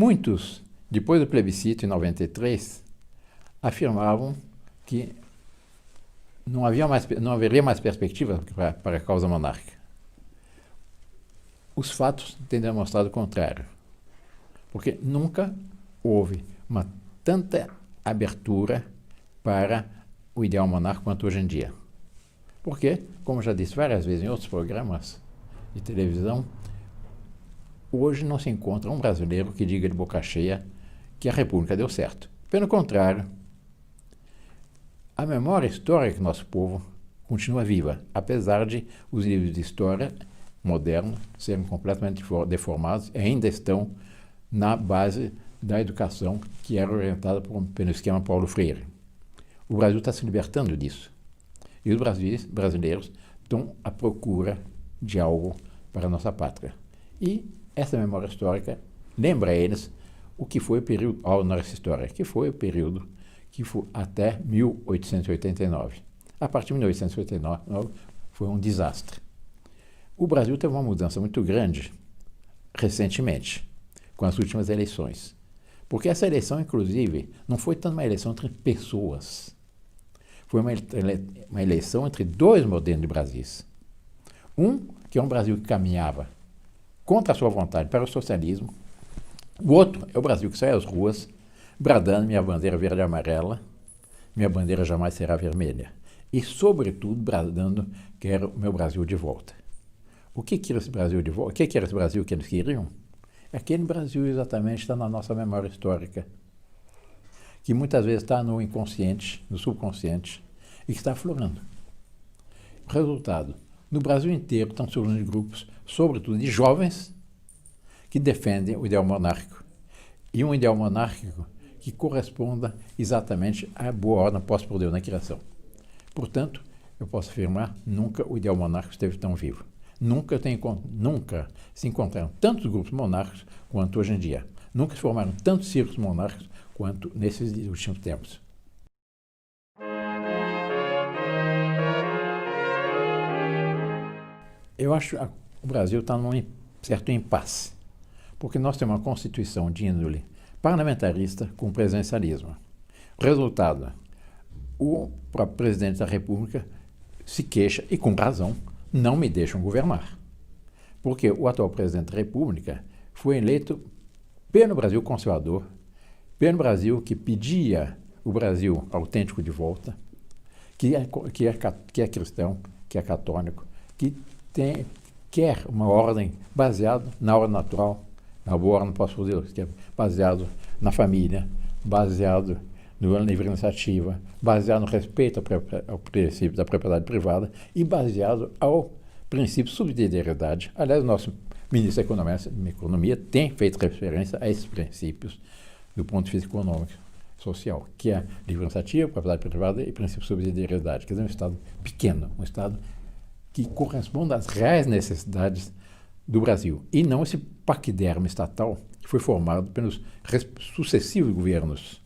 Muitos, depois do plebiscito em 93, afirmavam que não haveria mais perspectiva para a causa monárquica. Os fatos têm demonstrado o contrário, porque nunca houve uma tanta abertura para o ideal monárquico quanto hoje em dia. Porque, como já disse várias vezes em outros programas de televisão, hoje não se encontra um brasileiro que diga de boca cheia que a República deu certo. Pelo contrário, a memória histórica do nosso povo continua viva, apesar de os livros de história modernos serem completamente deformados e ainda estão na base da educação que era orientada pelo esquema Paulo Freire. O Brasil está se libertando disso. E os brasileiros estão à procura de algo para a nossa pátria. E essa memória histórica lembra a eles o que foi o período, a nossa história, que foi o período que foi até 1889. A partir de 1889 foi um desastre. O Brasil teve uma mudança muito grande recentemente, com as últimas eleições. Porque essa eleição, inclusive, não foi tanto uma eleição entre pessoas. Foi uma eleição entre dois modelos de Brasis. Um, que é um Brasil que caminhava contra a sua vontade para o socialismo. O outro é o Brasil que sai às ruas, bradando: minha bandeira verde e amarela, minha bandeira jamais será vermelha. E, sobretudo, bradando: quero o meu Brasil de volta. O que era esse Brasil de volta? O que era esse Brasil que eles queriam? Aquele Brasil exatamente está na nossa memória histórica, que muitas vezes está no inconsciente, no subconsciente, e que está aflorando. O resultado: no Brasil inteiro estão surgindo grupos, sobretudo de jovens, que defendem o ideal monárquico. E um ideal monárquico que corresponda exatamente à boa ordem posta por Deus na criação. Portanto, eu posso afirmar, nunca o ideal monárquico esteve tão vivo. Nunca se encontraram tantos grupos monárquicos quanto hoje em dia. Nunca se formaram tantos círculos monárquicos quanto nesses últimos tempos. Eu acho que o Brasil está num certo impasse, porque nós temos uma Constituição de índole parlamentarista com presidencialismo. O resultado: o próprio presidente da República se queixa, e com razão: não me deixam governar. Porque o atual presidente da República foi eleito pelo Brasil conservador, pelo Brasil que pedia o Brasil autêntico de volta, que é cristão, que é católico, que quer uma ordem baseada na ordem natural, na boa ordem, posso dizer, que é baseado na família, baseado na livre iniciativa, baseado no respeito ao princípio da propriedade privada e baseado ao princípio de subsidiariedade. Aliás, o nosso ministro da Economia tem feito referência a esses princípios do ponto de vista econômico, social, que é livre iniciativa, propriedade privada e princípio de subsidiariedade. Quer dizer, um Estado pequeno, um Estado que corresponde às reais necessidades do Brasil, e não esse paquidermo estatal que foi formado pelos sucessivos governos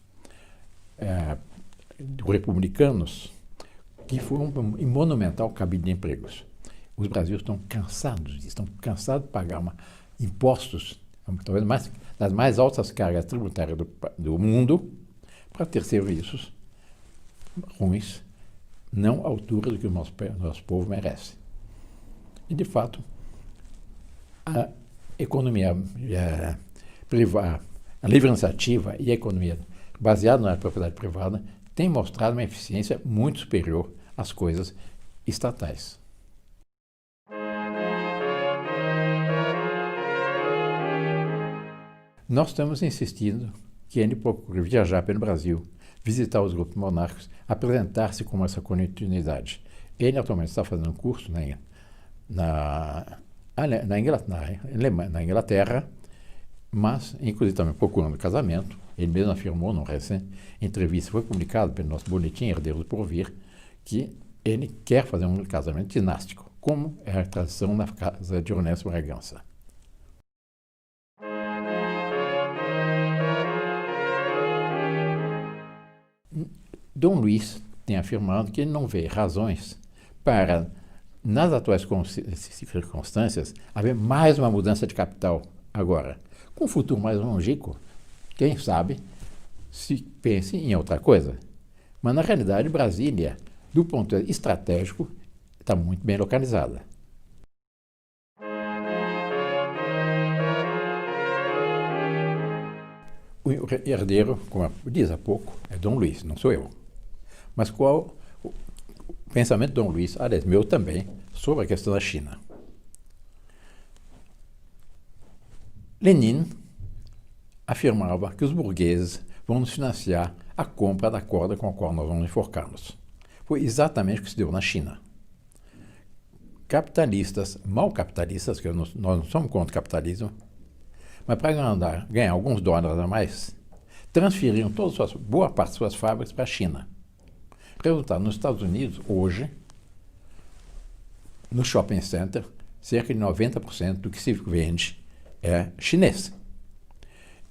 republicanos, que foi um monumental cabide de empregos. Os brasileiros estão cansados disso, estão cansados de pagar impostos, talvez das mais altas cargas tributárias do mundo, para ter serviços ruins, não à altura do que o nosso povo merece. E, de fato, a economia privada, a livre iniciativa e a economia baseada na propriedade privada tem mostrado uma eficiência muito superior às coisas estatais. Nós estamos insistindo que ele procure viajar pelo Brasil, visitar os grupos monárquicos, apresentar-se com essa continuidade. Ele atualmente está fazendo um curso na Inglaterra, mas inclusive também procurando casamento. Ele mesmo afirmou numa recente entrevista, foi publicado pelo nosso boletim Herdeiro do Porvir, que ele quer fazer um casamento dinástico, como é a tradição na casa de Ernesto Bragança. Dom Luís tem afirmado que ele não vê razões para, nas atuais circunstâncias, haver mais uma mudança de capital agora. Com um futuro mais longínquo, quem sabe, se pense em outra coisa. Mas, na realidade, Brasília, do ponto de vista estratégico, está muito bem localizada. O herdeiro, como diz há pouco, é Dom Luiz, não sou eu. Mas qual o pensamento de Dom Luiz, aliás, meu também, sobre a questão da China? Lenin afirmava que os burgueses vão nos financiar a compra da corda com a qual nós vamos enforcá-los. Foi exatamente o que se deu na China. Capitalistas, mal capitalistas, que nós não somos contra o capitalismo, mas para ganhar alguns dólares a mais, transferiram boa parte de suas fábricas para a China. Resultado, nos Estados Unidos, hoje, no shopping center, cerca de 90% do que se vende é chinês.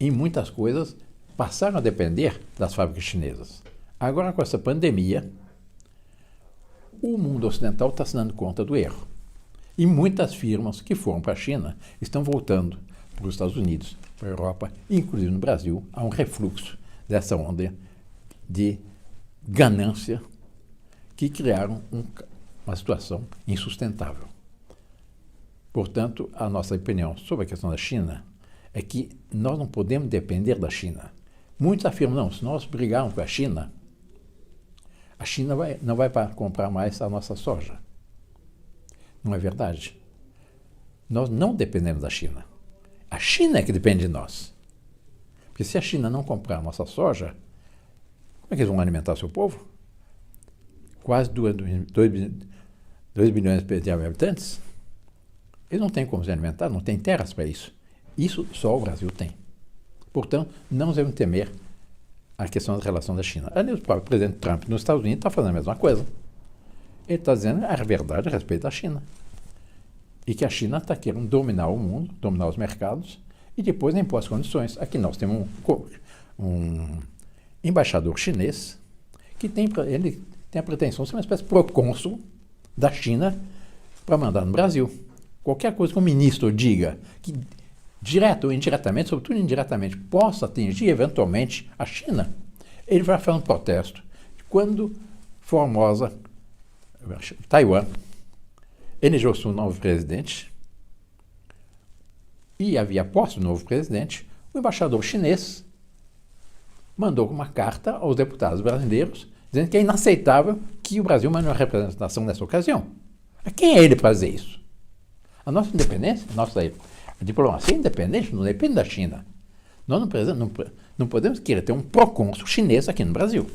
Em muitas coisas, passaram a depender das fábricas chinesas. Agora, com essa pandemia, o mundo ocidental está se dando conta do erro. E muitas firmas que foram para a China estão voltando para os Estados Unidos, para a Europa, inclusive no Brasil. Há um refluxo dessa onda de ganância que criaram uma situação insustentável. Portanto, a nossa opinião sobre a questão da China é que nós não podemos depender da China. Muitos afirmam, não, se nós brigarmos com a China não vai comprar mais a nossa soja. Não é verdade. Nós não dependemos da China. A China é que depende de nós. Porque se a China não comprar a nossa soja, como é que eles vão alimentar seu povo? Quase 2 bilhões de habitantes. Eles não têm como se alimentar, não têm terras para isso. Isso só o Brasil tem. Portanto, não devemos temer a questão da relação da China. Aliás, o próprio presidente Trump nos Estados Unidos está fazendo a mesma coisa. Ele está dizendo a verdade a respeito da China. E que a China está querendo dominar o mundo, dominar os mercados, e depois impor as condições. Aqui nós temos um embaixador chinês que ele tem a pretensão de ser uma espécie de procônsul da China para mandar no Brasil. Qualquer coisa que o ministro diga que, direto ou indiretamente, sobretudo indiretamente, possa atingir eventualmente a China, ele vai fazer um protesto. Quando Formosa, Taiwan, elegeu-se um novo presidente e havia posto o novo presidente, o embaixador chinês mandou uma carta aos deputados brasileiros dizendo que é inaceitável que o Brasil mande uma representação nessa ocasião. Quem é ele para fazer isso? A nossa independência, a diplomacia independente não depende da China. Nós não podemos querer ter um procônsul chinês aqui no Brasil.